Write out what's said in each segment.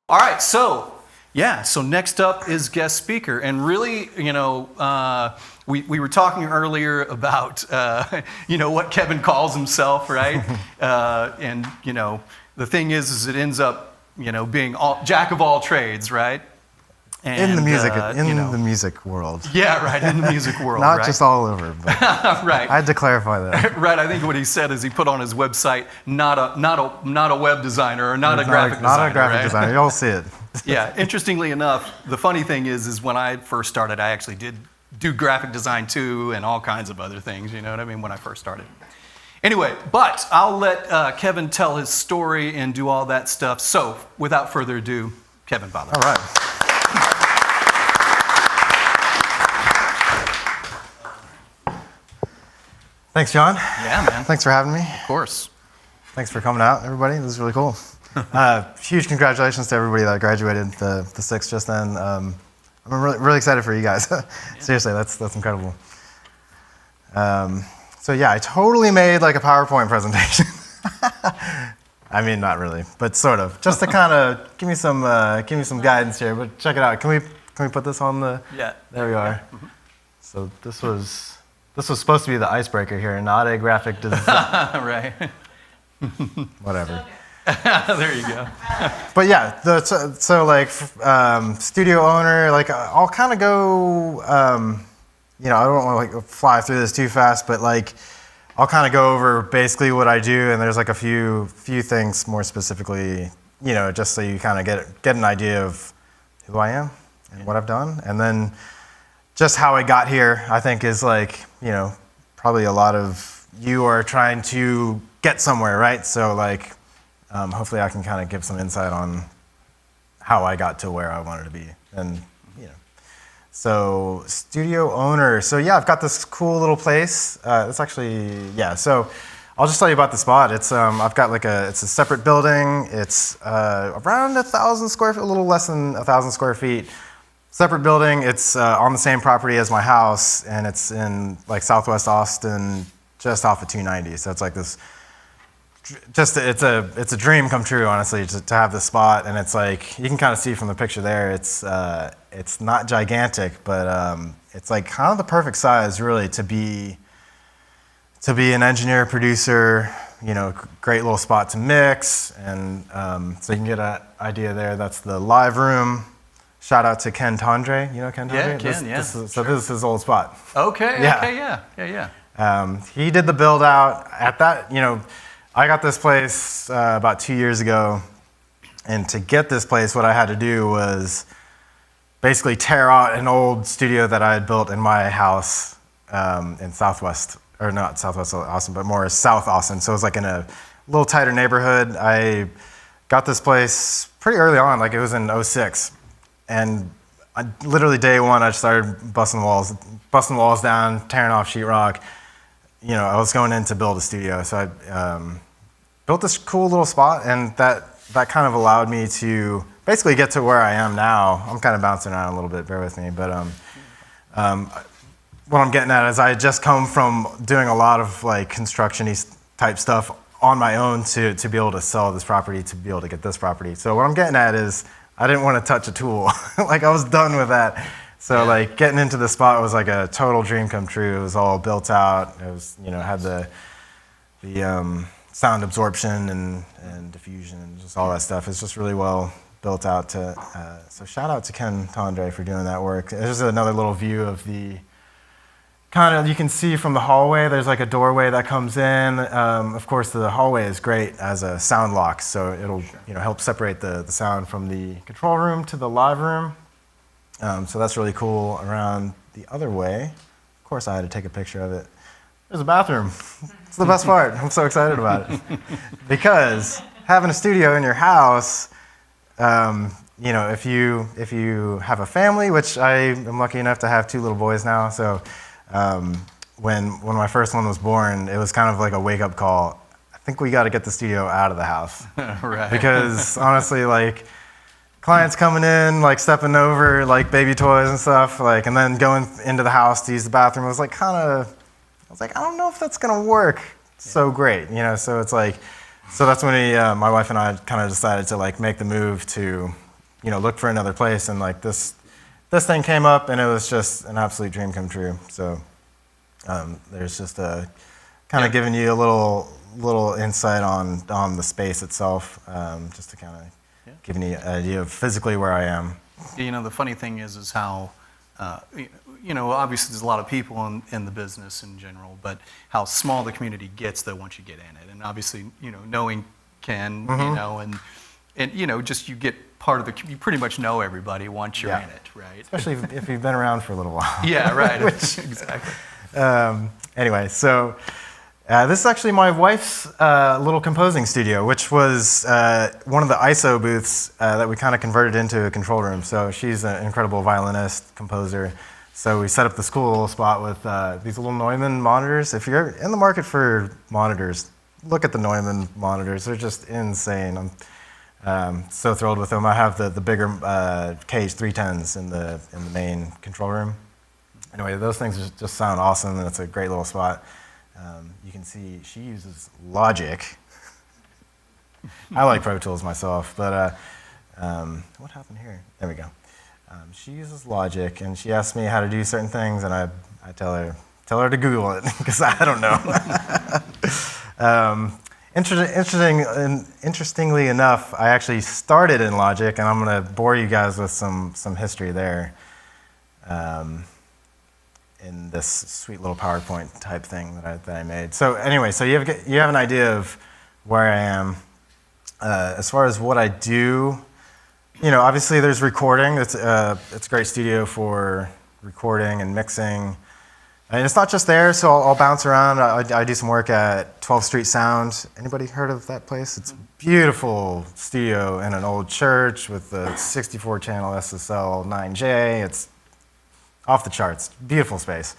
All right, so next up is guest speaker, and really, we were talking earlier about what Kevin calls himself, right? And the thing is it ends up being jack of all trades, right? And, in the music world. Yeah, right, in the music world. Not right? just all over, but right. I had to clarify that. Right, I think what he said is he put on his website, not a web designer or not a graphic designer. Not a graphic designer, you'll see it. Yeah, interestingly enough, the funny thing is when I first started, I actually did do graphic design too and all kinds of other things, you know what I mean, when I first started. Anyway, but I'll let Kevin tell his story and do all that stuff. So, without further ado, Kevin Butler. All right. Thanks, John. Yeah, man. Thanks for having me. Of course. Thanks for coming out, everybody. This is really cool. Huge congratulations to everybody that graduated the 6th just then. I'm really excited for you guys. Seriously, that's incredible. So yeah, I totally made like a PowerPoint presentation. I mean, not really, but sort of, just to kind of give me some guidance here. But check it out. Can we put this on the? Yeah. There we are. Mm-hmm. So this was supposed to be the icebreaker here, not a graphic design. Right. Whatever. There you go. But yeah, studio owner, like I'll kind of go, I don't want to like fly through this too fast, but like I'll kind of go over basically what I do, and there's like a few things more specifically, just so you kind of get an idea of who I am and what I've done, and then just how I got here. I think is like, probably a lot of you are trying to get somewhere, right? So like. Hopefully I can kind of give some insight on how I got to where I wanted to be. And, so studio owner. So yeah, I've got this cool little place. It's actually, so I'll just tell you about the spot. It's, I've got it's a separate building. It's around 1,000 square feet, a little less than 1,000 square feet. Separate building. It's on the same property as my house, and it's in like Southwest Austin, just off of 290. So it's like this, it's a dream come true, honestly, to have this spot. And it's like, you can kind of see from the picture there, it's not gigantic, but it's like kind of the perfect size really to be an engineer, producer, great little spot to mix. And so you can get an idea there. That's the live room. Shout out to Ken Tondre. You know Ken Tondre? Yeah, Ken, yeah. This is his old spot. Okay, yeah. He did the build out at that, I got this place about 2 years ago, and to get this place, what I had to do was basically tear out an old studio that I had built in my house in Southwest, or not Southwest Austin, but more South Austin. So it was like in a little tighter neighborhood. I got this place pretty early on, like it was in 2006, and literally day one, I started busting walls down, tearing off sheetrock. I was going in to build a studio, so I built this cool little spot, and that kind of allowed me to basically get to where I am now. I'm kind of bouncing around a little bit, bear with me, but what I'm getting at is I just come from doing a lot of like construction-y type stuff on my own to be able to sell this property, to be able to get this property. So what I'm getting at is I didn't want to touch a tool. Like I was done with that. So like getting into the spot was like a total dream come true. It was all built out. It was, had the sound absorption and diffusion and just all that stuff. It's just really well built out. So shout out to Ken Tondre for doing that work. There's another little view of the kind of, you can see from the hallway, there's like a doorway that comes in. Of course, the hallway is great as a sound lock, so it'll help separate the sound from the control room to the live room. So that's really cool. Around the other way, of course I had to take a picture of it. There's a bathroom. It's the best part. I'm so excited about it. Because having a studio in your house, if you have a family, which I am lucky enough to have 2 little boys now, so when my first one was born, it was kind of like a wake-up call. I think we got to get the studio out of the house. Right. Because honestly, like, clients coming in, like stepping over like baby toys and stuff, like, and then going into the house to use the bathroom was like I don't know if that's gonna work so great, So it's like, so that's when my wife and I kind of decided to like make the move to looked for another place, and like this thing came up, and it was just an absolute dream come true. So there's just a kind of giving you a little insight on the space itself, just to kind of give you an idea of physically where I am. The funny thing is how, obviously there's a lot of people in the business in general, but how small the community gets though once you get in it. And obviously, knowing Ken, and just you get part of you pretty much know everybody once you're in it, right? Especially if you've been around for a little while. Yeah, right. Exactly. Anyway, so this is actually my wife's little composing studio, which was one of the ISO booths that we kind of converted into a control room. So she's an incredible violinist, composer. So we set up this cool little spot with these little Neumann monitors. If you're in the market for monitors, look at the Neumann monitors. They're just insane. I'm so thrilled with them. I have the bigger KH310s in the main control room. Anyway, those things just sound awesome, and it's a great little spot. You can see she uses Logic. I like Pro Tools myself, but what happened here? There we go. She uses Logic, and she asks me how to do certain things, and I tell her to Google it because I don't know. Interestingly enough, I actually started in Logic, and I'm going to bore you guys with some history there. In this sweet little PowerPoint type thing that I made. So anyway, so you have an idea of where I am. As far as what I do, obviously there's recording. It's a great studio for recording and mixing. And it's not just there, so I'll bounce around. I do some work at 12th Street Sound. Anybody heard of that place? It's a beautiful studio in an old church with a 64-channel SSL 9J. It's off the charts. Beautiful space.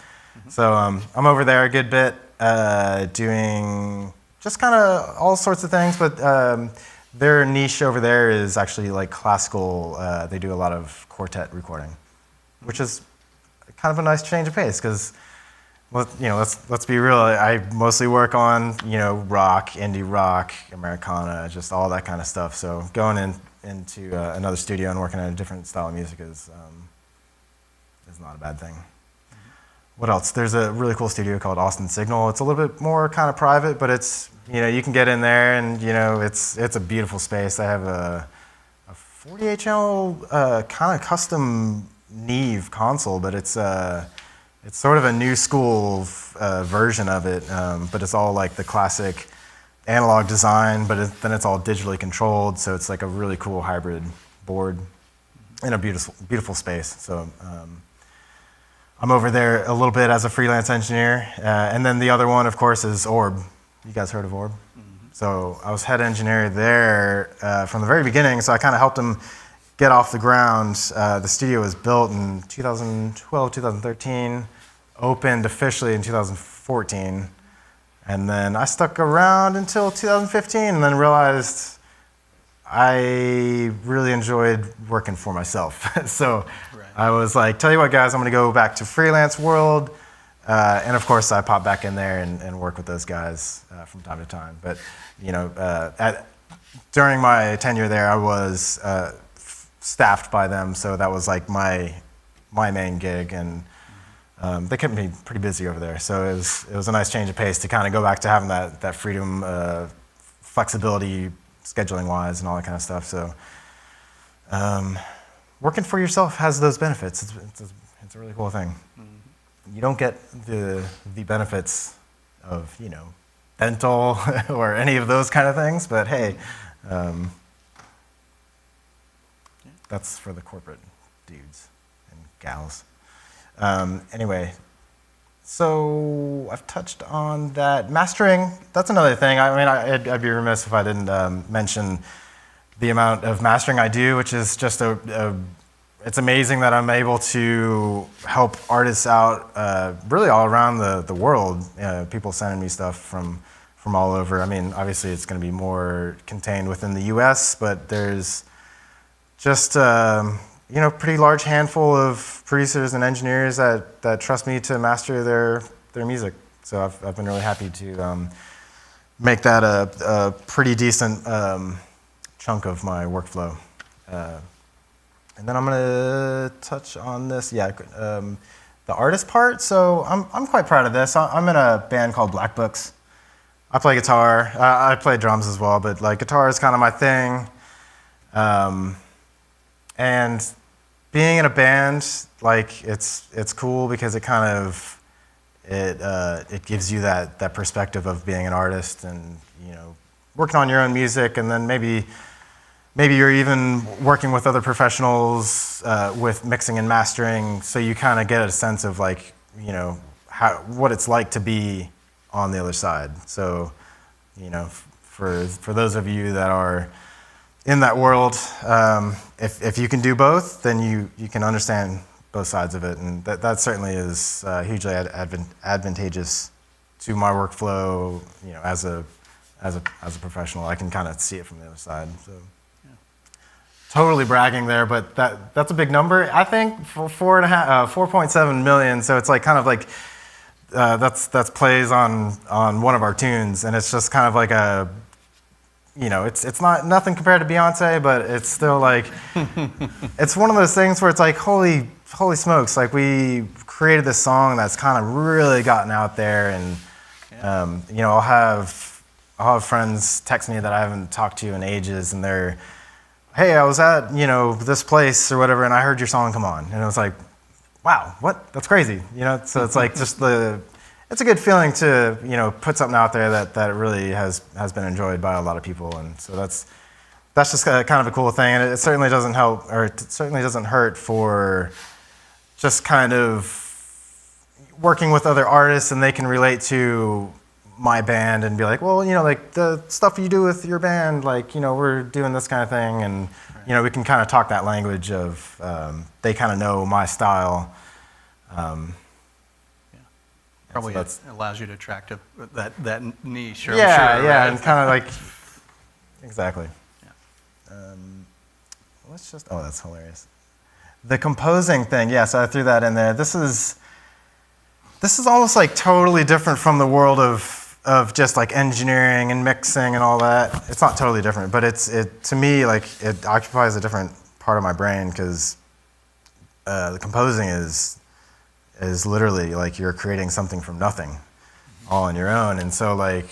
So I'm over there a good bit doing just kind of all sorts of things, but their niche over there is actually like classical. They do a lot of quartet recording, which is kind of a nice change of pace because, let's be real. I mostly work on rock, indie rock, Americana, just all that kind of stuff. So going into another studio and working on a different style of music is not a bad thing. What else? There's a really cool studio called Austin Signal. It's a little bit more kind of private, but it's you can get in there and it's a beautiful space. They have a 48-channel kind of custom Neve console, but it's sort of a new school version of it, but it's all like the classic analog design, but then it's all digitally controlled, so it's like a really cool hybrid board in a beautiful space. So I'm over there a little bit as a freelance engineer, and then the other one, of course, is Orb. You guys heard of Orb? Mm-hmm. So I was head engineer there from the very beginning, so I kind of helped them get off the ground. The studio was built in 2012, 2013, opened officially in 2014, and then I stuck around until 2015, and then realized I really enjoyed working for myself. So I was like, tell you what, guys, I'm going to go back to freelance world. And of course, I pop back in there and work with those guys from time to time. But, during my tenure there, I was staffed by them. So that was like my main gig. And they kept me pretty busy over there. So it was a nice change of pace to kind of go back to having that freedom, flexibility, scheduling wise and all that kind of stuff. So working for yourself has those benefits. It's a really cool thing. Mm-hmm. You don't get the benefits of dental or any of those kind of things, but hey, that's for the corporate dudes and gals. Anyway, so I've touched on that. Mastering, that's another thing. I mean, I'd be remiss if I didn't mention the amount of mastering I do, which is just it's amazing that I'm able to help artists out really all around the world. People sending me stuff from all over. I mean, obviously it's going to be more contained within the US, but there's just pretty large handful of producers and engineers that trust me to master their music. So I've been really happy to make that a pretty decent chunk of my workflow. And then I'm gonna touch on this, the artist part. So I'm quite proud of this. I'm in a band called Black Books. I play guitar. I play drums as well, but like guitar is kind of my thing. And being in a band, like it's cool because it kind of it gives you that perspective of being an artist and working on your own music, and then maybe you're even working with other professionals with mixing and mastering, so you kind of get a sense of like what it's like to be on the other side. So for those of you that are in that world, if you can do both, then you can understand both sides of it, and that certainly is hugely advantageous to my workflow. As a professional, I can kind of see it from the other side. So totally bragging there, but that's a big number. I think for 4.7 million. So it's like kind of like that's plays on one of our tunes, and it's just kind of like a. It's not nothing compared to Beyonce, but it's still like, it's one of those things where it's like, holy smokes, like we created this song that's kind of really gotten out there, and I'll have friends text me that I haven't talked to in ages, and they're, hey, I was at this place or whatever, and I heard your song come on, and it was like, wow, what? That's crazy, So it's like just it's a good feeling to put something out there that really has been enjoyed by a lot of people, and so that's just kind of a cool thing, and it certainly doesn't help, or it certainly doesn't hurt for just kind of working with other artists, and they can relate to my band and be like, well, like the stuff you do with your band, like we're doing this kind of thing, and we can kind of talk that language of they kind of know my style. Probably allows you to attract that niche. I'm Yeah, sure, yeah, right? and kind of like, exactly. Yeah. That's hilarious. The composing thing, so I threw that in there. This is almost like totally different from the world of just like engineering and mixing and all that. It's not totally different, but to me, like it occupies a different part of my brain, because the composing is literally like you're creating something from nothing, all on your own. And so like,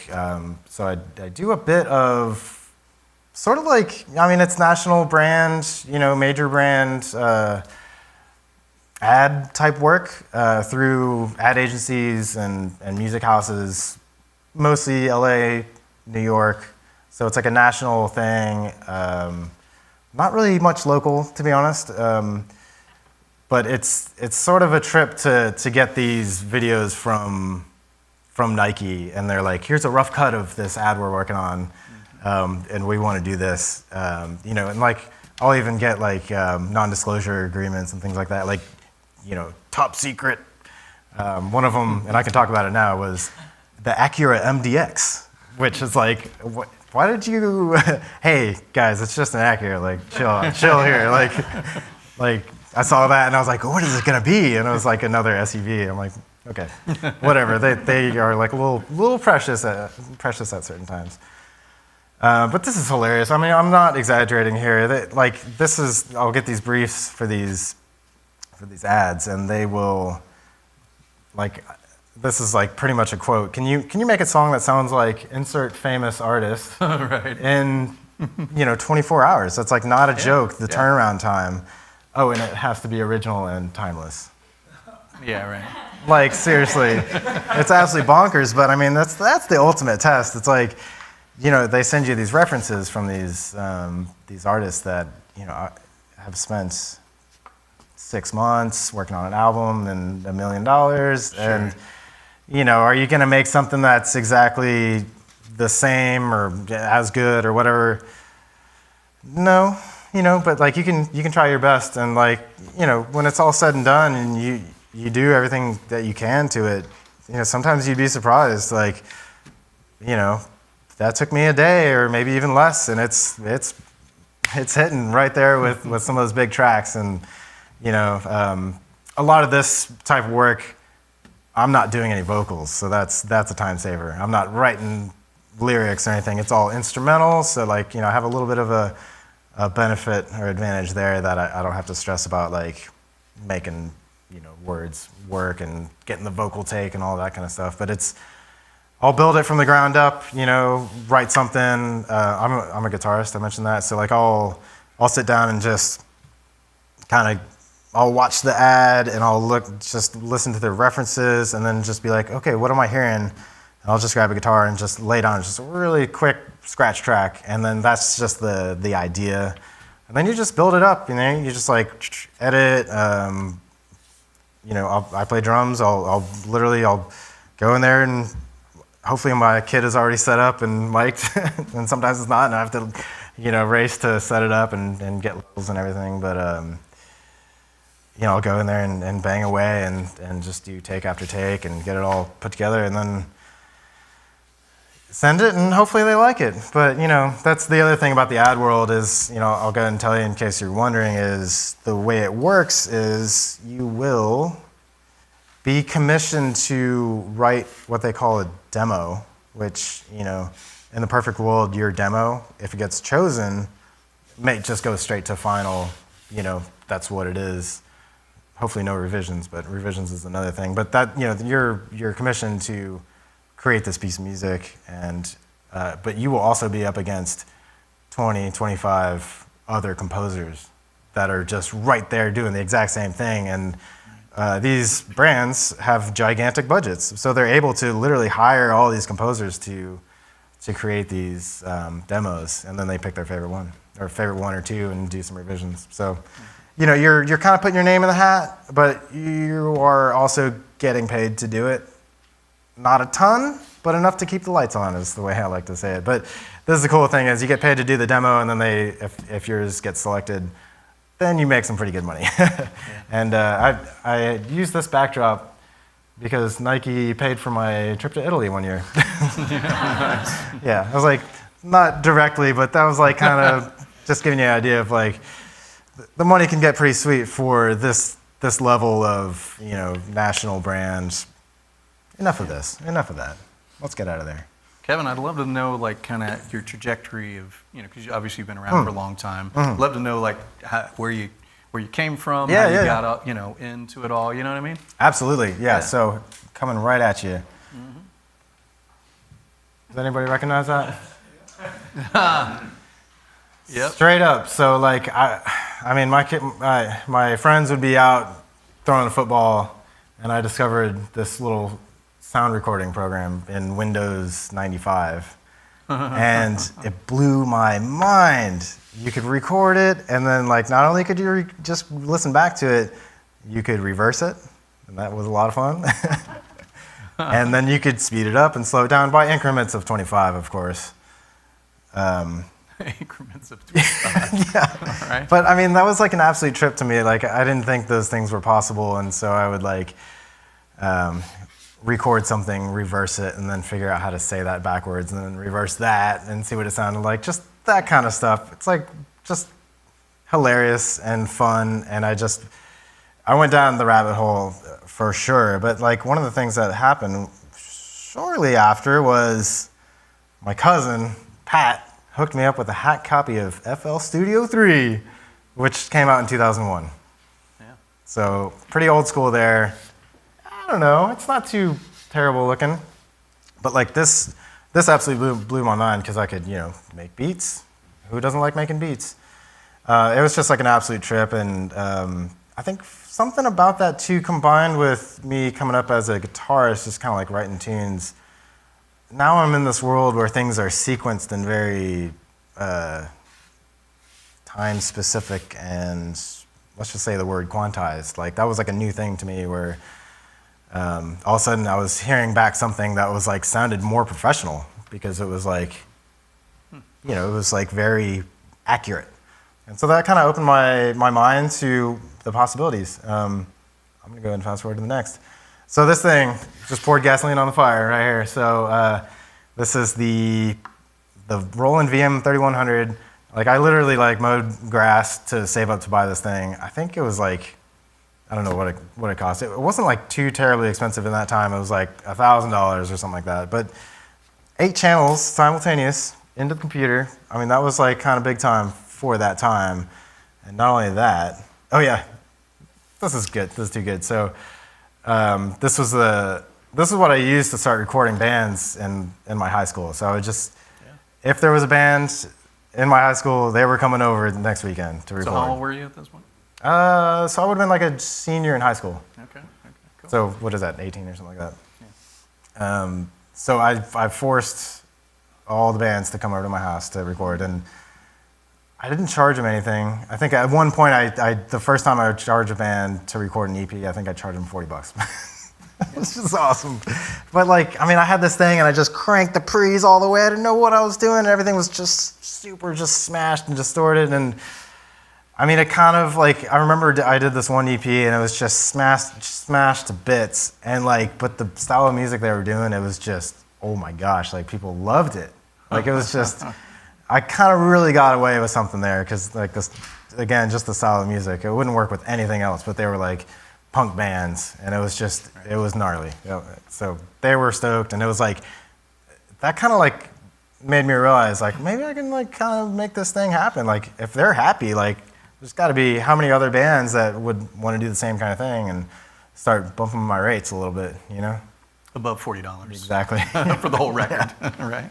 so I do a bit of sort of like, it's national brand, major brand ad type work through ad agencies and music houses, mostly LA, New York. So it's like a national thing, not really much local, to be honest. But it's sort of a trip to get these videos from Nike, and they're like, here's a rough cut of this ad we're working on, and we want to do this, and like I'll even get like non-disclosure agreements and things like that, like top secret. One of them, and I can talk about it now, was the Acura MDX, which is like, why did you? Hey guys, it's just an Acura, like chill here, like. I saw that and I was like, what is it gonna be? And it was like another SUV. I'm like, okay, whatever. They are like a little precious at certain times. But this is hilarious. I'm not exaggerating here. I'll get these briefs for these ads, and they will, like, this is like pretty much a quote. Can you make a song that sounds like insert famous artist Right. in 24 hours? That's like not a joke. The turnaround time. Oh, and it has to be original and timeless. Yeah, right. Like, seriously, it's absolutely bonkers, but that's the ultimate test. It's like, they send you these references from these artists that, have spent 6 months working on an album and $1 million. Sure. And, are you going to make something that's exactly the same or as good or whatever? No. But like you can try your best, and like, when it's all said and done and you do everything that you can to it, sometimes you'd be surprised, like, that took me a day or maybe even less, and it's hitting right there with some of those big tracks. And a lot of this type of work, I'm not doing any vocals, so that's a time saver. I'm not writing lyrics or anything. It's all instrumental, so like, I have a little bit of a a benefit or advantage there that I don't have to stress about like making, words work and getting the vocal take and all that kind of stuff. But I'll build it from the ground up, write something. I'm a guitarist, I mentioned that. So like I'll sit down and just I'll watch the ad and I'll just listen to the references and then just be like, okay, what am I hearing? And I'll just grab a guitar and just lay down just a really quick scratch track. And then that's just the idea. And then you just build it up, you just like edit. I play drums. I'll go in there and hopefully my kit is already set up and mic'd. And sometimes it's not and I have to, race to set it up and get levels and everything. But, I'll go in there and bang away and just do take after take and get it all put together and then send it and hopefully they like it. But, that's the other thing about the ad world is, I'll go ahead and tell you in case you're wondering is the way it works is you will be commissioned to write what they call a demo, which, in the perfect world, your demo, if it gets chosen, may just go straight to final, that's what it is. Hopefully no revisions, but revisions is another thing. But that, you're commissioned to create this piece of music, and but you will also be up against 20, 25 other composers that are just right there doing the exact same thing. And these brands have gigantic budgets, so they're able to literally hire all these composers to create these demos, and then they pick their favorite one or two and do some revisions. So. You're kind of putting your name in the hat, but you are also getting paid to do it. Not a ton, but enough to keep the lights on is the way I like to say it. But this is the cool thing is you get paid to do the demo, and then if yours gets selected, then you make some pretty good money. Yeah. And I used this backdrop because Nike paid for my trip to Italy one year. Yeah, I was like, not directly, but that was like kind of just giving you an idea of like, the money can get pretty sweet for this level of national brands. Enough of this. Enough of that. Let's get out of there. Kevin, I'd love to know like kind of your trajectory of because obviously you've been around for a long time. I'd love to know like where you came from, how you got up, into it all. You know what I mean? Absolutely. Yeah. So coming right at you. Mm-hmm. Does anybody recognize that? Yep. Straight up. So like my friends would be out throwing a football, and I discovered this little sound recording program in Windows 95, and it blew my mind. You could record it, and then like not only could you just listen back to it, you could reverse it, and that was a lot of fun. And then you could speed it up and slow it down by increments of 25, of course. Increments of 25. Yeah. All right. But I mean, that was like an absolute trip to me. Like I didn't think those things were possible, and so I would like record something, reverse it, and then figure out how to say that backwards, and then reverse that and see what it sounded like. Just that kind of stuff. It's like just hilarious and fun, and I went down the rabbit hole for sure. But like one of the things that happened shortly after was my cousin Pat hooked me up with a hack copy of FL Studio 3, which came out in 2001. Yeah. So pretty old school there. I don't know, it's not too terrible looking, but like this absolutely blew my mind because I could, make beats. Who doesn't like making beats? It was just like an absolute trip, and I think something about that too, combined with me coming up as a guitarist, just kind of like writing tunes. Now I'm in this world where things are sequenced and very time-specific and, let's just say the word quantized. Like, that was like a new thing to me where all of a sudden I was hearing back something that was like sounded more professional because it was like, it was like very accurate. And so that kind of opened my mind to the possibilities. I'm going to go ahead and fast forward to the next. So this thing just poured gasoline on the fire right here. So this is the Roland VM3100. Like I literally like mowed grass to save up to buy this thing. I think it was like, I don't know what it cost. It wasn't like too terribly expensive in that time. It was like $1,000 or something like that. But 8 channels simultaneous into the computer. I mean, that was like kind of big time for that time. And not only that, oh yeah, this is good. This is too good. So this is what I used to start recording bands in my high school. So I would just, if there was a band in my high school, they were coming over the next weekend to record. So how old were you at this point? So I would have been like a senior in high school. Okay, cool. So what is that, 18 or something like that? Yeah. So I forced all the bands to come over to my house to record, and I didn't charge them anything. I think at one point, the first time I would charge a band to record an EP, I think I charged them $40. It was just awesome. But like, I mean, I had this thing and I just cranked the pre's all the way. I didn't know what I was doing. Everything was just super smashed and distorted. And I mean, it kind of like, I remember I did this one EP and it was just smashed to bits. And like, but the style of music they were doing, it was just, oh my gosh, like people loved it. Like it was just, I kind of really got away with something there because like this, again, just the style of music. It wouldn't work with anything else, but they were like punk bands and it was just, it was gnarly. So they were stoked and it was like, that kind of like made me realize like, maybe I can like kind of make this thing happen. Like if they're happy, like there's got to be how many other bands that would want to do the same kind of thing and start bumping my rates a little bit, you know? Above $40. Exactly. For the whole record, right?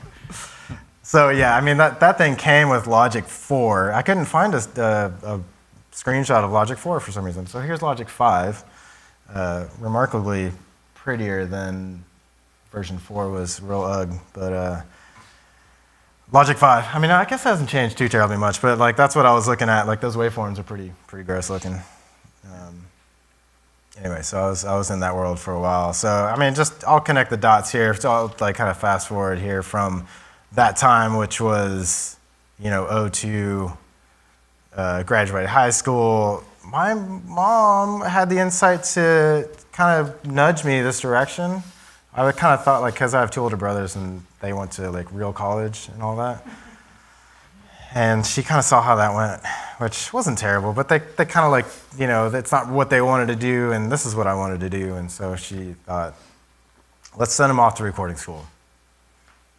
So yeah, I mean, that thing came with Logic 4. I couldn't find a screenshot of Logic 4 for some reason. So here's Logic 5. Remarkably prettier than version 4 was real ugly, but Logic 5. I mean, I guess it hasn't changed too terribly much, but like that's what I was looking at. Like those waveforms are pretty gross looking. Anyway, so I was in that world for a while. So I mean, just I'll connect the dots here. So I'll like kind of fast forward here from that time, which was, you know, '02, graduated high school. My mom had the insight to kind of nudge me this direction. I kind of thought, like, because I have 2 older brothers and they went to like real college and all that. And she kind of saw how that went, which wasn't terrible, but they kind of like, you know, that's not what they wanted to do, and this is what I wanted to do. And so she thought, let's send him off to recording school.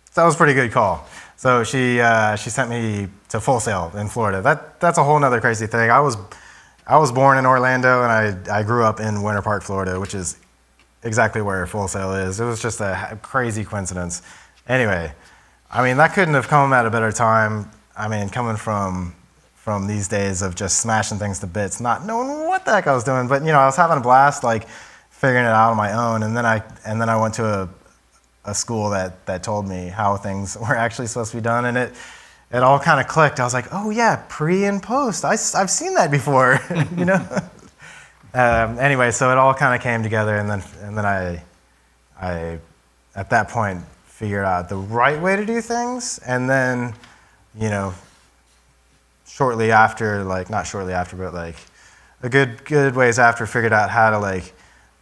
So that was a pretty good call. So she sent me to Full Sail in Florida. That's a whole nother crazy thing. I was born in Orlando, and I grew up in Winter Park, Florida, which is exactly where Full Sail is. It was just a crazy coincidence. Anyway, I mean, that couldn't have come at a better time. I mean, coming from these days of just smashing things to bits, not knowing what the heck I was doing, but you know, I was having a blast, like figuring it out on my own. And then I went to a school that told me how things were actually supposed to be done, and it all kind of clicked. I was like, oh yeah, pre and post. I've seen that before, you know. Anyway, so it all kind of came together, and then I at that point figured out the right way to do things, and then, you know, shortly after, like not shortly after, but like a good ways after, figured out how to like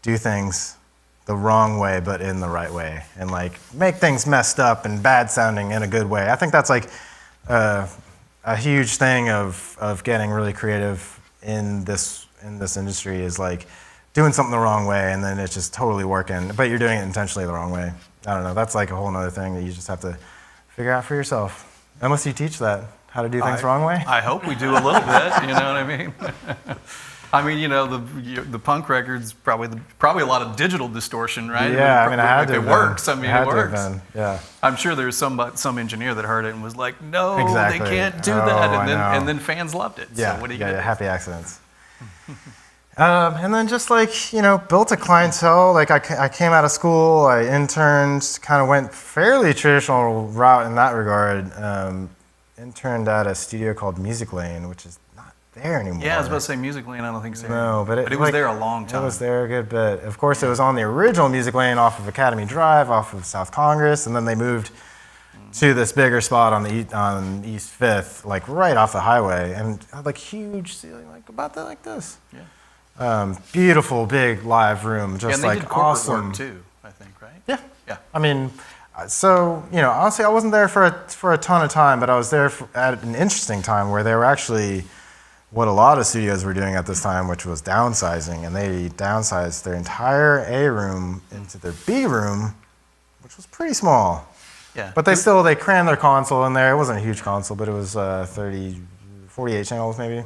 do things the wrong way, but in the right way, and like make things messed up and bad sounding in a good way. I think that's like a huge thing of getting really creative in this industry is like doing something the wrong way and then it's just totally working, but you're doing it intentionally the wrong way. I don't know. That's like a whole other thing that you just have to figure out for yourself. Unless you teach that, how to do things the wrong way. I hope we do a little bit, you know what I mean? I mean, you know, the punk record's probably a lot of digital distortion, right? Yeah, I mean, I had to. If it works, I mean, it works. Yeah. I'm sure there's some engineer that heard it and was like, no, exactly. They can't do that, and then fans loved it. Yeah, so what do you get? Happy accidents. And then just like, you know, built a clientele. Like I came out of school, I interned, kind of went fairly traditional route in that regard. Interned at a studio called Music Lane, which is not there anymore. Yeah, I was about to say Music Lane, I don't think so. No, but it was like, there a long time. It was there a good bit. Of course, it was on the original Music Lane off of Academy Drive, off of South Congress, and then they moved to this bigger spot on East 5th, like right off the highway, and had like huge ceiling, like about that, like this. Yeah. Beautiful, big live room, just and they like did corporate awesome. work too, I think, right? Yeah. Yeah. I mean, so, you know, honestly, I wasn't there for a ton of time, but I was there at an interesting time where they were actually what a lot of studios were doing at this time, which was downsizing, and they downsized their entire A room into their B room, which was pretty small. Yeah. But they crammed their console in there. It wasn't a huge console, but it was 30, 48 channels maybe.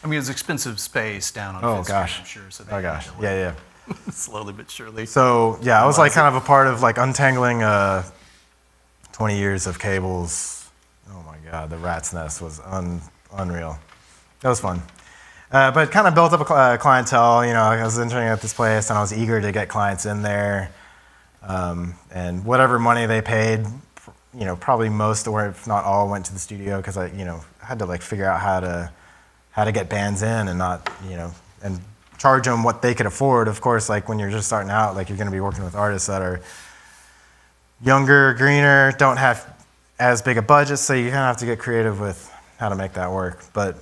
I mean, it's expensive space down on Oh Fifth Street, gosh. I'm sure. So Oh gosh. Yeah. slowly but surely. So yeah, I was like kind of a part of like untangling 20 years of cables. Oh my God, the rat's nest was unreal. That was fun. But kind of built up a clientele. You know, I was interning at this place, and I was eager to get clients in there. And whatever money they paid, you know, probably most or if not all went to the studio because I, you know, had to like figure out how to get bands in and not, you know, and charge them what they could afford. Of course, like when you're just starting out, like you're going to be working with artists that are younger, greener, don't have as big a budget, so you kind of have to get creative with how to make that work. But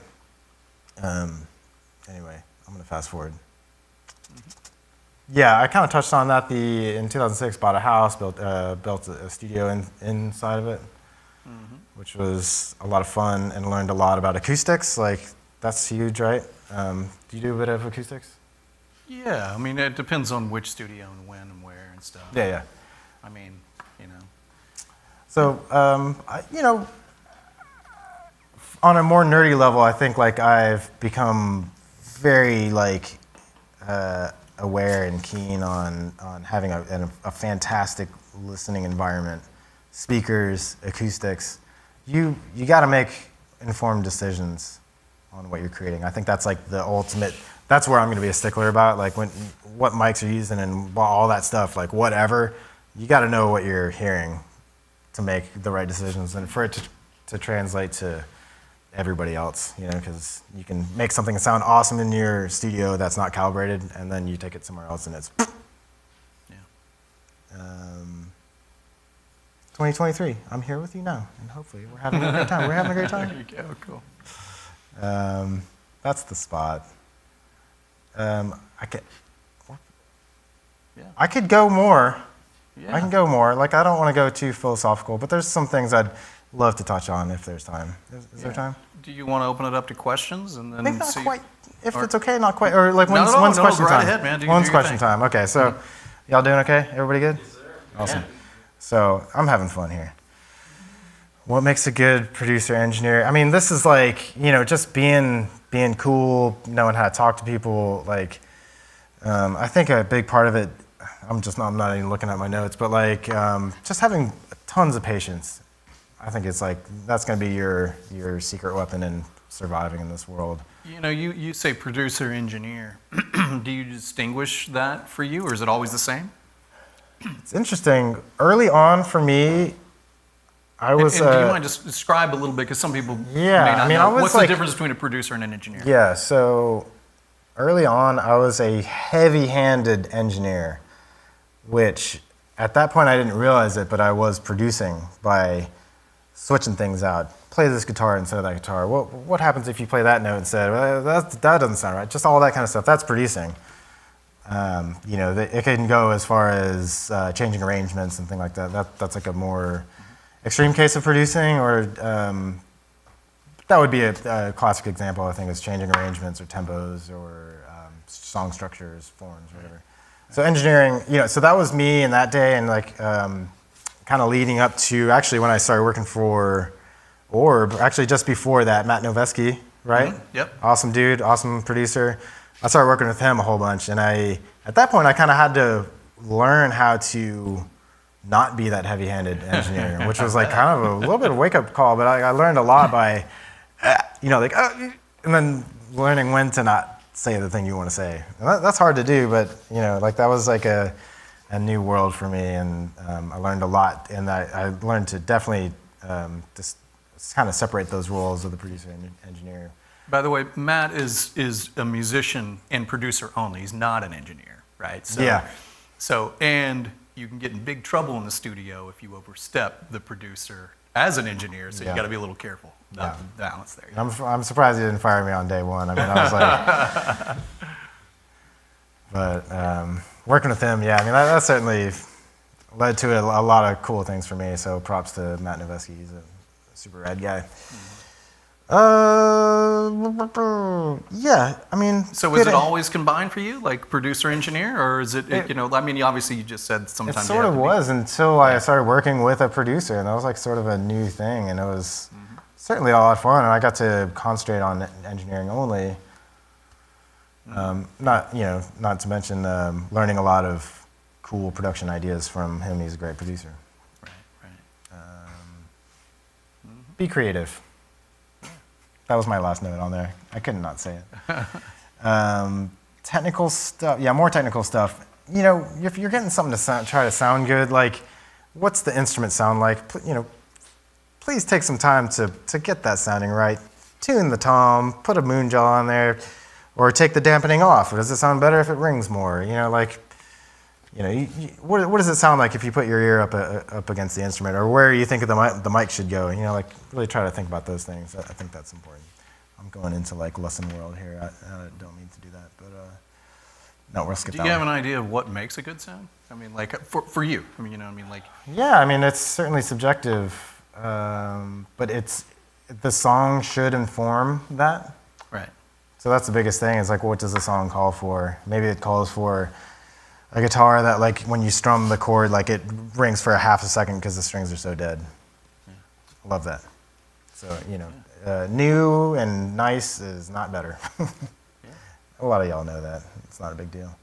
anyway, I'm going to fast forward. Yeah, I kind of touched on that. In 2006, bought a house, built a studio inside of it, which was a lot of fun, and learned a lot about acoustics. Like that's huge, right? Do you do a bit of acoustics? Yeah, I mean, it depends on which studio and when and where and stuff. Yeah. I mean, you know. So, you know, on a more nerdy level, I think like I've become very like aware and keen on having a fantastic listening environment, speakers, acoustics. You got to make informed decisions on what you're creating. I think that's like the ultimate. That's where I'm going to be a stickler about, like what mics you're using and all that stuff. Like whatever, you got to know what you're hearing to make the right decisions, and for it to translate to everybody else, you know, because you can make something sound awesome in your studio that's not calibrated, and then you take it somewhere else and it's. Yeah. 2023. I'm here with you now, and hopefully we're having a great time. We're having a great time. There you go. Cool. That's the spot. I Yeah. could go more. Yeah. I can go more. Like I don't want to go too philosophical, but there's some things I'd love to touch on if there's time. Is there time? Do you want to open it up to questions and then Maybe not see? quite. If it's okay, not quite. Or like when's no, question go right time? ahead, man. Do When's your question thing. time? Okay, so y'all doing okay? Everybody good? Yes, sir. Awesome. Yeah. So I'm having fun here. What makes a good producer engineer? I mean, this is like, you know, just being cool, knowing how to talk to people. Like, I think a big part of it, I'm not even looking at my notes, but like just having tons of patience. I think it's like, that's going to be your secret weapon in surviving in this world. You know, you say producer engineer. Do you distinguish that for you, or is it always the same? It's interesting. Early on for me, I was. And do you mind just describe a little bit, because some people Yeah, may not I mean, know. I was What's like- the difference between a producer and an engineer? Yeah, so early on, I was a heavy-handed engineer, which at that point I didn't realize it, but I was producing by switching things out. Play this guitar instead of that guitar. What happens if you play that note instead? Well, that doesn't sound right. Just all that kind of stuff. That's producing. You know, it can go as far as changing arrangements and things like that. That's like a more extreme case of producing, or that would be a classic example, I think, is changing arrangements or tempos or song structures, forms, whatever. So engineering, you know, so that was me in that day, and like kind of leading up to actually when I started working for Orb, actually just before that, Matt Noveski, right? Mm-hmm. Yep. Awesome dude, awesome producer. I started working with him a whole bunch, and at that point I kind of had to learn how to not be that heavy-handed engineer, which was like kind of a little bit of a wake-up call, but I learned a lot by, you know, like, and then learning when to not say the thing you want to say. And that's hard to do, but, you know, like that was like a new world for me, and I learned a lot, and I learned to definitely just kind of separate those roles of the producer and engineer. By the way, Matt is a musician and producer only. He's not an engineer, right? So, Yeah. So, and you can get in big trouble in the studio if you overstep the producer as an engineer. So Yeah. you got to be a little careful about Yeah. the balance there. I'm surprised he didn't fire me on day one. I mean, I was like, but working with him, yeah, I mean, that certainly led to a lot of cool things for me. So props to Matt Noveski. He's a super rad guy. Yeah, I mean. So is it always combined for you, like producer engineer, or is it, you know? I mean, obviously you just said It sometimes. sort of was until I started working with a producer, and that was like sort of a new thing, and it was certainly a lot of fun, and I got to concentrate on engineering only. Not to mention learning a lot of cool production ideas from him. He's a great producer. Right. Be creative. That was my last note on there. I couldn't not say it. Technical stuff. Yeah, more technical stuff. If you're getting something to try to sound good, like, what's the instrument sound like? Please take some time to get that sounding right. Tune the tom, put a moon gel on there, or take the dampening off. Does it sound better if it rings more? What does it sound like if you put your ear up against the instrument, or where you think the mic should go? Really try to think about those things. I think that's important. I'm going into like lesson world here. I don't mean to do that, but no, we'll skip that. Do you have an idea of what makes a good sound? I mean, like for you. I mean, like. Yeah, I mean, it's certainly subjective, but the song should inform that. Right. So that's the biggest thing. Is like, what does the song call for? Maybe it calls for a guitar that, like, when you strum the chord, like, it rings for a half a second because the strings are so dead. Yeah. Love that. So, new and nice is not better. Yeah. A lot of y'all know that. It's not a big deal.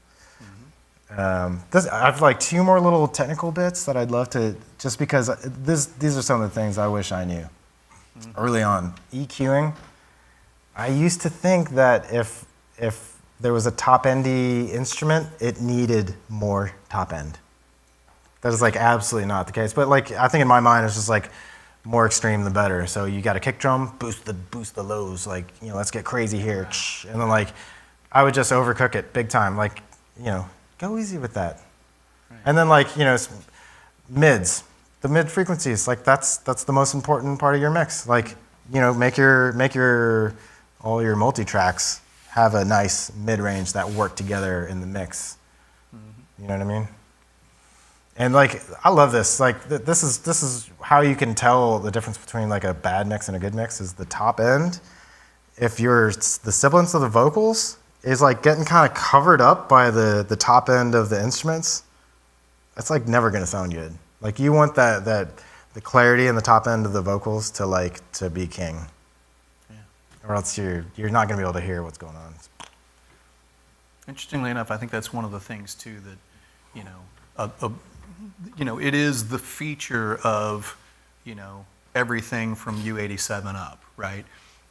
Mm-hmm. I have like 2 more little technical bits that I'd love to, just because these are some of the things I wish I knew early on. EQing. I used to think that if there was a top-endy instrument, it needed more top end. That is like absolutely not the case. But like, I think in my mind, it's just like more extreme the better. So you got a kick drum, boost the lows, like, let's get crazy here. And then like, I would just overcook it big time. Like, go easy with that. Right. And then like, mids, the mid frequencies, like that's the most important part of your mix. Like, make all your multi-tracks have a nice mid-range that work together in the mix. Mm-hmm. You know what I mean? And like, I love this. Like, this is how you can tell the difference between like a bad mix and a good mix is the top end. If the sibilance of the vocals is like getting kind of covered up by the top end of the instruments, that's like never gonna sound good. Like, you want the clarity in the top end of the vocals to be king. Or else you're not going to be able to hear what's going on. Interestingly enough, I think that's one of the things too that it is the feature of everything from U87 up, right?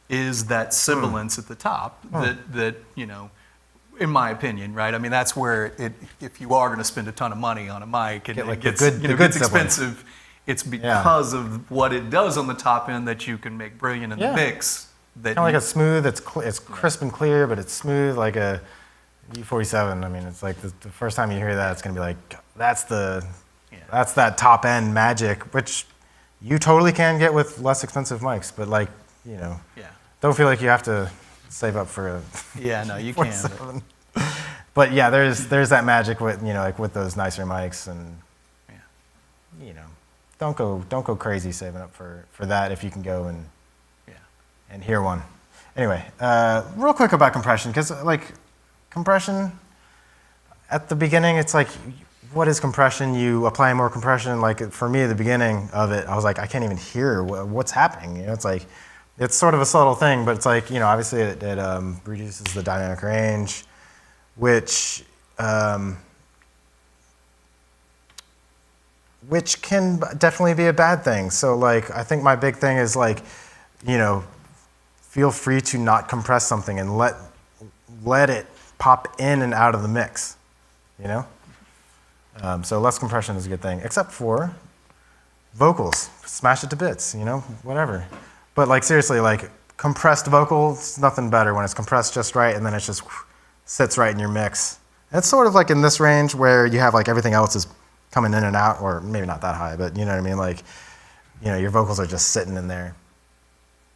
Is that sibilance at the top that in my opinion, right? I mean, that's where if you are going to spend a ton of money on a mic and it gets expensive, it's because of what it does on the top end that you can make brilliant in the mix. Kind of like a smooth, it's crisp and clear, but it's smooth like a U47. I mean, it's like the first time you hear that, it's going to be like, that's that top end magic, which you totally can get with less expensive mics, but like, don't feel like you have to save up for a no, you can. But yeah, there's that magic with, like with those nicer mics, and don't go crazy saving up for that if you can go and hear one. Anyway, real quick about compression, because like compression, at the beginning, it's like, what is compression? You apply more compression. Like for me, at the beginning of it, I was like, I can't even hear what's happening. It's like, it's sort of a subtle thing, but it's like, obviously it reduces the dynamic range, which can definitely be a bad thing. So like, I think my big thing is like, feel free to not compress something and let it pop in and out of the mix, So less compression is a good thing, except for vocals. Smash it to bits, whatever. But like seriously, like compressed vocals, nothing better when it's compressed just right and then it just sits right in your mix. And it's sort of like in this range where you have like everything else is coming in and out, or maybe not that high, but you know what I mean? Like, your vocals are just sitting in there.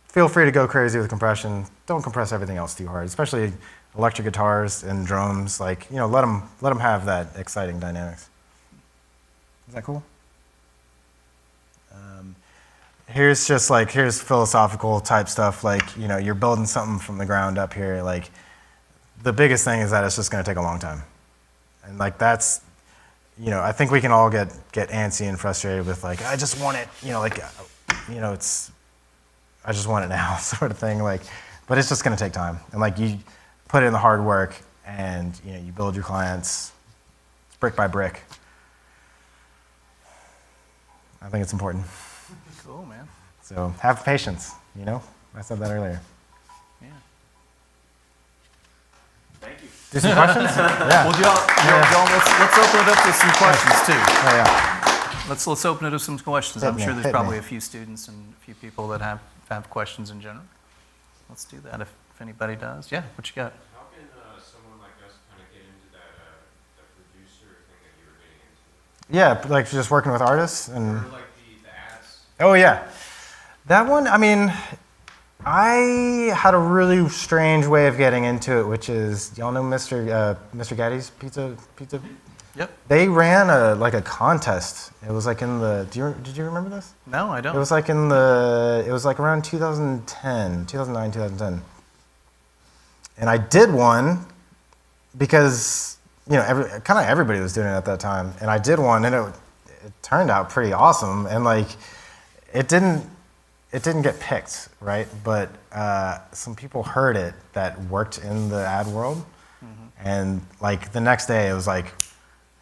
Feel free to go crazy with compression. Don't compress everything else too hard, especially electric guitars and drums. Like, let them have that exciting dynamics. Is that cool? Here's philosophical type stuff. Like, you're building something from the ground up here. Like, the biggest thing is that it's just going to take a long time. And like, that's, I think we can all get antsy and frustrated with like, I just want it, it's, I just want it now sort of thing. Like, but it's just going to take time. And like you put in the hard work and you build your clients brick by brick. I think it's important. Cool, man. So have patience, I said that earlier. Yeah. Thank you. Do some questions? Yeah. Well, y'all, let's open it up to some questions too. Oh, yeah. Let's open it up to some questions. I'm sure there's Hit probably me. a few students and a few people that have questions in general. Let's do that if anybody does. Yeah, what you got? How can someone like us kind of get into that producer thing that you were getting into? Yeah, like just working with artists and. Or like the ads? Oh yeah, that one. I mean, I had a really strange way of getting into it, which is y'all know Mr. Gaddy's Pizza. Yep. They ran a contest. It was like in the. Did you remember this? No, I don't. It was like it was like around 2009, 2010. And I did one because kind of everybody was doing it at that time, and I did one, and it turned out pretty awesome, and like it didn't get picked, right? But some people heard it that worked in the ad world, and like the next day it was like,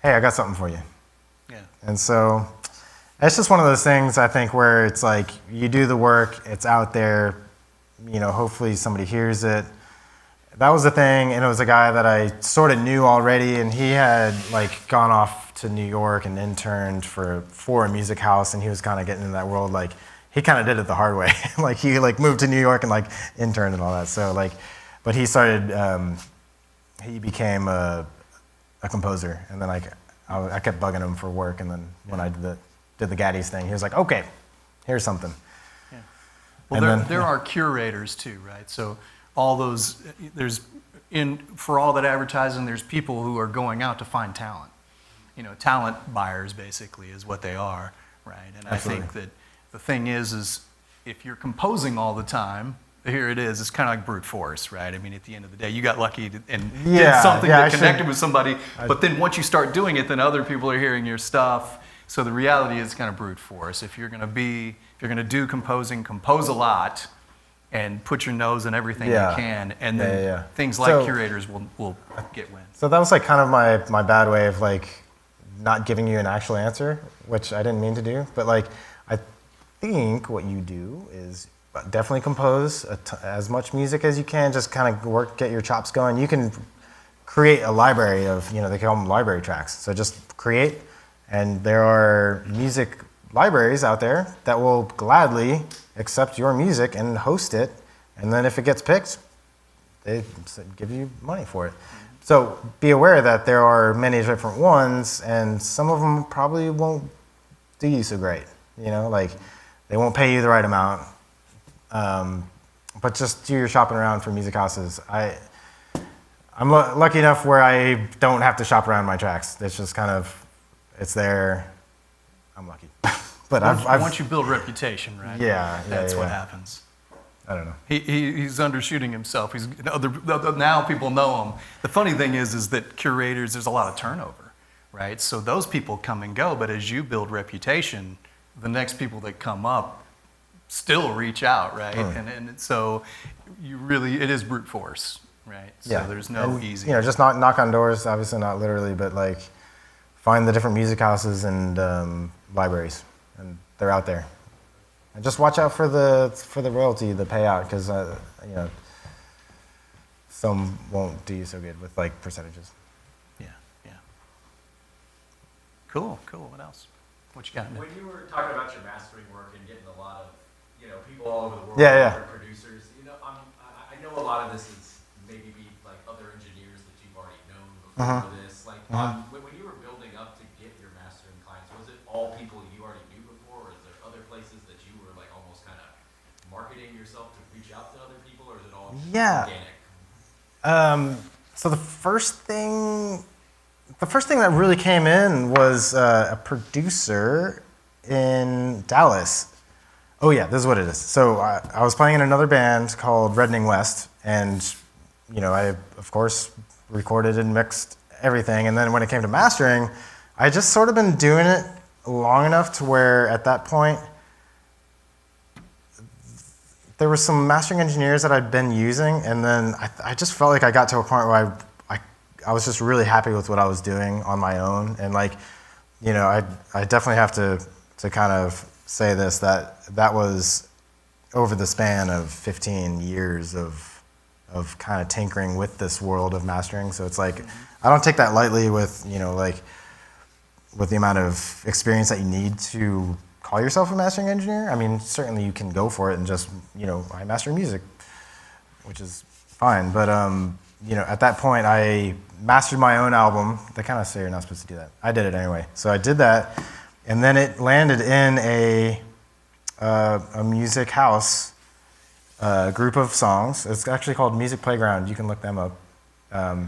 hey, I got something for you. Yeah. And so it's just one of those things, I think, where it's like you do the work, it's out there, hopefully somebody hears it. That was the thing, and it was a guy that I sort of knew already, and he had like gone off to New York and interned for a music house, and he was kind of getting in that world. Like he kind of did it the hard way. Like he like moved to New York and like interned and all that. So like, but he started. He became a composer, and then like I kept bugging him for work, and then when I did the Gaddy's thing, he was like, okay, here's something. Yeah. Well, And there are curators too, right? So all those for all that advertising, there's people who are going out to find talent. Talent buyers basically is what they are, right? And Absolutely. I think that the thing is if you're composing all the time, here it is. It's kind of like brute force, right? I mean, at the end of the day, you got lucky and did something that connected with somebody. But then once you start doing it, then other people are hearing your stuff. So the reality is kind of brute force. If you're going to do composing, compose a lot and put your nose in everything you can. And then things like curators will get wind. So that was like kind of my bad way of like not giving you an actual answer, which I didn't mean to do. But like, I think what you do is definitely compose as much music as you can. Just kind of get your chops going. You can create a library of, they call them library tracks. So just create, and there are music libraries out there that will gladly accept your music and host it. And then if it gets picked, they give you money for it. So be aware that there are many different ones, and some of them probably won't do you so great. Like they won't pay you the right amount. But just do your shopping around for music houses. I'm lucky enough where I don't have to shop around my tracks. It's just kind of, it's there. I'm lucky. But once you build reputation, right? That's what happens. I don't know. He's undershooting himself. Now people know him. The funny thing is that curators, there's a lot of turnover, right? So those people come and go, but as you build reputation, the next people that come up still reach out, right? And so it is brute force, right? So there's no easy. Just knock on doors, obviously not literally, but like find the different music houses and libraries, and they're out there. And just watch out for the royalty, the payout, because some won't do you so good with like percentages. Yeah. Cool. What else? What you got? When you were talking about your mastering work and getting a lot of people all over the world, different producers, I know a lot of this is maybe like other engineers that you've already known before this. Like when you were building up to get your mastering clients, was it all people you already knew before, or is there other places that you were like almost kind of marketing yourself to reach out to other people, or is it all organic? So the first thing that really came in was a producer in Dallas. Oh yeah, this is what it is. So I was playing in another band called Reddening West, and I of course recorded and mixed everything. And then when it came to mastering, I just sort of been doing it long enough to where at that point there were some mastering engineers that I'd been using, and then I just felt like I got to a point where I was just really happy with what I was doing on my own, and like, you know, I definitely have to kind of say this, that was over the span of 15 years of kind of tinkering with this world of mastering. So it's like, I don't take that lightly with, you know, like with the amount of experience that you need to call yourself a mastering engineer. I mean, certainly you can go for it and just, you know, I master music, which is fine. But, you know, at that point I mastered my own album. They kind of say you're not supposed to do that. I did it anyway. So I did that, and then it landed in a music house group of songs. It's actually called Music Playground. You can look them up.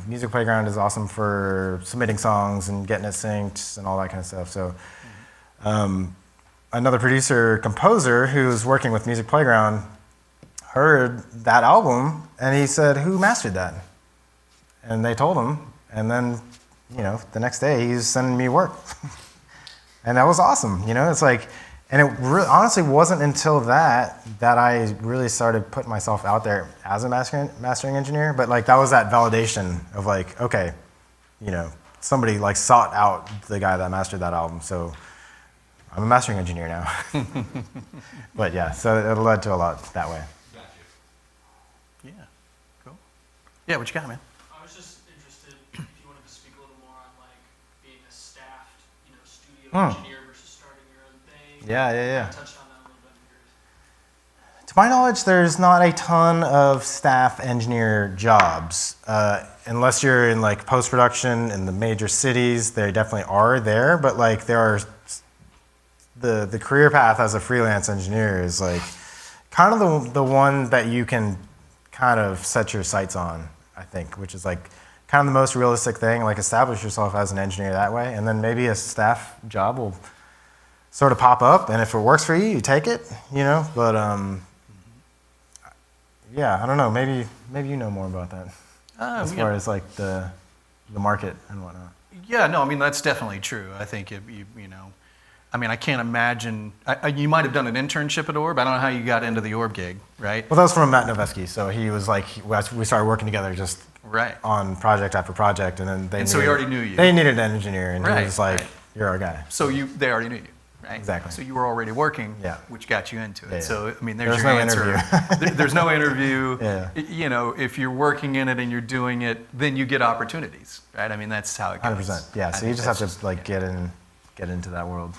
Music Playground is awesome for submitting songs and getting it synced and all that kind of stuff. So another producer, composer who's working with Music Playground heard that album, and he said, "Who mastered that?" And they told him, and then, you know, the next day he's sending me work. And that was awesome, you know? It's like, and it honestly wasn't until that I really started putting myself out there as a mastering engineer. But like, that was that validation of like, okay, you know, somebody like sought out the guy that mastered that album, so I'm a mastering engineer now. But yeah, so it led to a lot that way. Gotcha. Yeah, cool. Yeah, what you got, man? I was just interested if you wanted to speak a little more on like being a staffed, you know, studio engineer versus starting your own thing. Yeah. I touched on that a little bit here. To my knowledge, there's not a ton of staff engineer jobs. Unless you're in like post-production in the major cities, they definitely are there, but like there are, the career path as a freelance engineer is like kind of the one that you can kind of set your sights on, I think, which is like kind of the most realistic thing, like establish yourself as an engineer that way, and then maybe a staff job will sort of pop up, and if it works for you, you take it, you know, but yeah, I don't know, maybe you know more about that as far as like the market and whatnot. Yeah, no, I mean, that's definitely true. I think, you know, I mean, I can't imagine, you might have done an internship at Orb. I don't know how you got into the Orb gig, right? Well, that was from Matt Noveski, so he was like, we started working together just Right. on project after project, and then And so he already knew you. They needed an engineer, and he Right, was like, right. "You're our guy." So they already knew you, right? Exactly. So you were already working, Yeah. which got you into it. Yeah. So, I mean, there's There's your no answer. interview. There's no interview. Yeah. You know, if you're working in it and you're doing it, then you get opportunities, right? I mean, that's how it goes. 100%. Yeah. I So think you just have that's to like get into that world.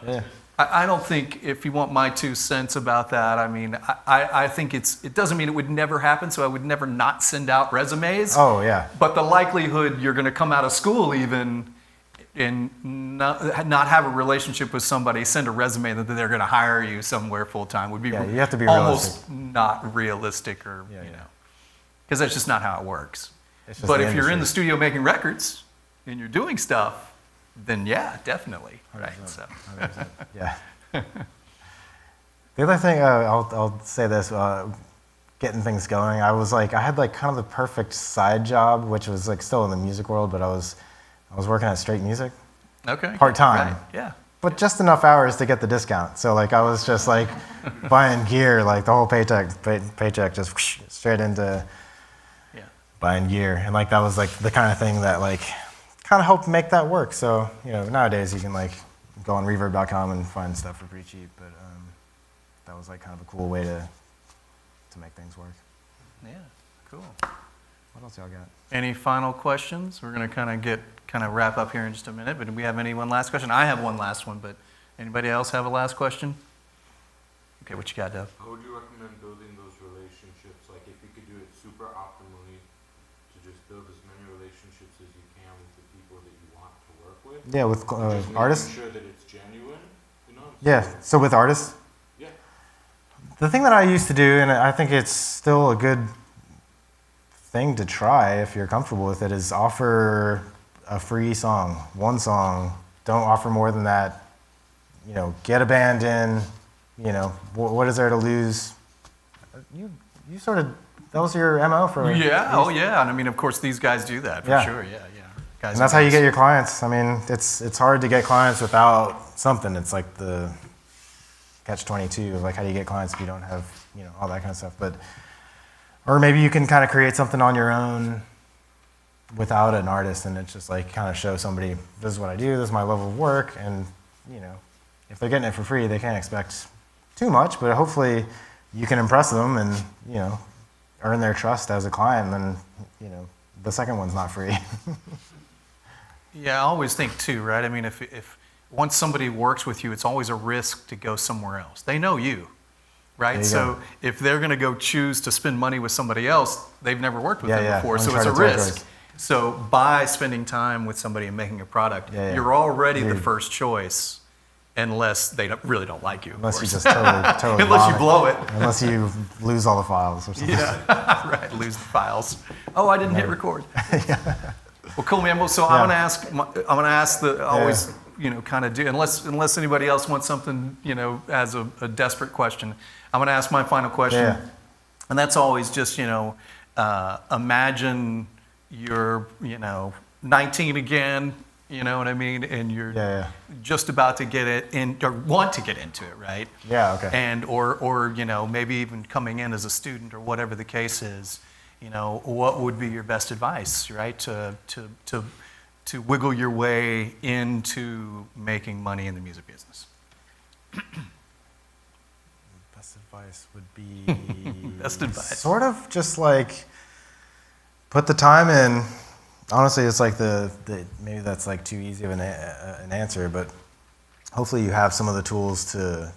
Yeah. I don't think, if you want my 2 cents about that, I mean, I think it doesn't mean it would never happen, so I would never not send out resumes. Oh yeah. But the likelihood you're going to come out of school even and not have a relationship with somebody, send a resume that they're going to hire you somewhere full time would be Yeah, you have to be almost realistic. not realistic, or Yeah, you yeah. know, because that's just not how it works. It's just But the if you're in the industry. studio making records and you're doing stuff, then yeah, definitely, right? 100%. So. 100%. Yeah. The other thing, I'll say this, getting things going, I had like kind of the perfect side job, which was like still in the music world, but I was working at Straight Music, Okay. part-time. Right. Yeah. but just enough hours to get the discount. So like I was just like buying gear, like the whole paycheck just straight into buying gear, and like that was like the kind of thing that like kind of helped make that work. So you know nowadays you can like go on Reverb.com and find stuff for pretty cheap, but that was like kind of a cool way to make things work. Yeah, cool. What else y'all got? Any final questions? We're gonna kind of wrap up here in just a minute, but do we have any one last question? I have one last one, but anybody else have a last question? Okay, what you got, Dev? How would you recommend building those relationships? Like if you could do it super optimally, to just build as many relationships as you can with the people that you want to work with? Yeah, with Just artists? making sure that it's genuine, you know? Yeah, so with artists? Yeah. The thing that I used to do, and I think it's still a good thing to try if you're comfortable with it, is offer a free song, one song. Don't offer more than that. You know, get a band in. You know, what is there to lose? You sort of, that was your MO for. Yeah, oh yeah, and I mean, of course, these guys do that for sure. Yeah. Guys, and that's how you get your clients. I mean, it's hard to get clients without something. It's like the catch-22 of like how do you get clients if you don't have all that kind of stuff. But or maybe you can kind of create something on your own without an artist, and it's just like kind of show somebody, this is what I do, this is my level of work, and if they're getting it for free, they can't expect too much, but hopefully you can impress them and earn their trust as a client, and then the second one's not free. Yeah, I always think too, right? I mean, if once somebody works with you, it's always a risk to go somewhere else. They know you, right? So if they're going to go choose to spend money with somebody else, they've never worked with them before, so it's a risk. So by spending time with somebody and making a product, you're already the first choice, unless they really don't like you. Unless you just totally unless you blow it. Unless you lose all the files or something. Yeah, right. Lose the files. Oh, I didn't hit record. Well, cool, man. Well, so I'm gonna ask the always kind of do unless anybody else wants something as a desperate question. I'm gonna ask my final question, and that's always just imagine you're 19 again. You know what I mean? And you're just about to get it in, or want to get into it, right? Yeah, okay. And or maybe even coming in as a student or whatever the case is, what would be your best advice, right? To wiggle your way into making money in the music business. Best advice would be best advice. Sort of just like put the time in. Honestly, it's like maybe that's like too easy of an answer, but hopefully you have some of the tools to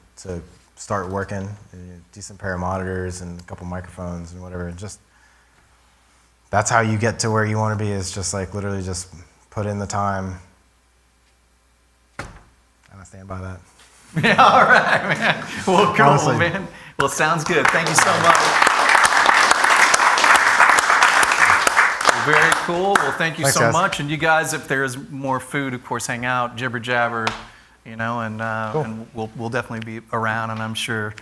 start working, a decent pair of monitors and a couple microphones and whatever. And just that's how you get to where you want to be. Is just like literally just put in the time. And I stand by that. Yeah, all right, man. Well, cool, Honestly. man. Well, sounds good. Thank you so much. Very cool. Well, thank you so much. And you guys, if there's more food, of course, hang out, jibber jabber, and and we'll definitely be around. And I'm sure,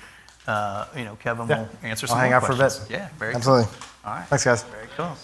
Kevin will answer some I'll hang more out questions. for a bit. Yeah, very Absolutely. cool. All right. Thanks, guys. Very cool.